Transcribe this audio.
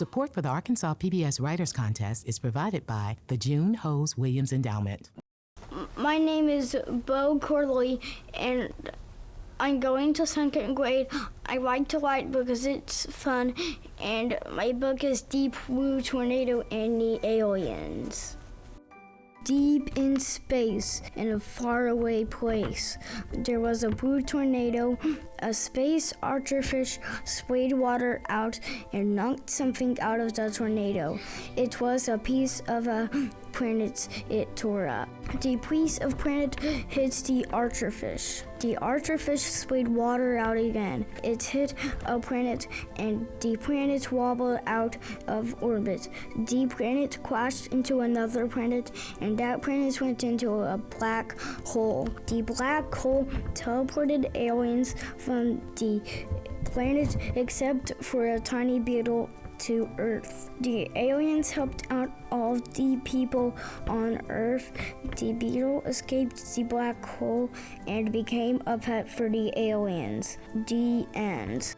Support for the Arkansas PBS Writers Contest is provided by the June Hose Williams Endowment. My name is Beau Corley, and I'm going to second grade. I like to write because it's fun, and my book is Deep Blue Tornado and the Aliens. Deep in space, in a faraway place, there was a blue tornado. A space archerfish sprayed water out and knocked something out of the tornado. It was a piece of a planet it tore up. The piece of planet hit the archerfish. The archerfish sprayed water out again. It hit a planet and the planet wobbled out of orbit. The planet crashed into another planet and that planet went into a black hole. The black hole teleported aliens from the planet except for a tiny beetle to Earth. The aliens helped out all the people on Earth. The beetle escaped the black hole and became a pet for the aliens. The end.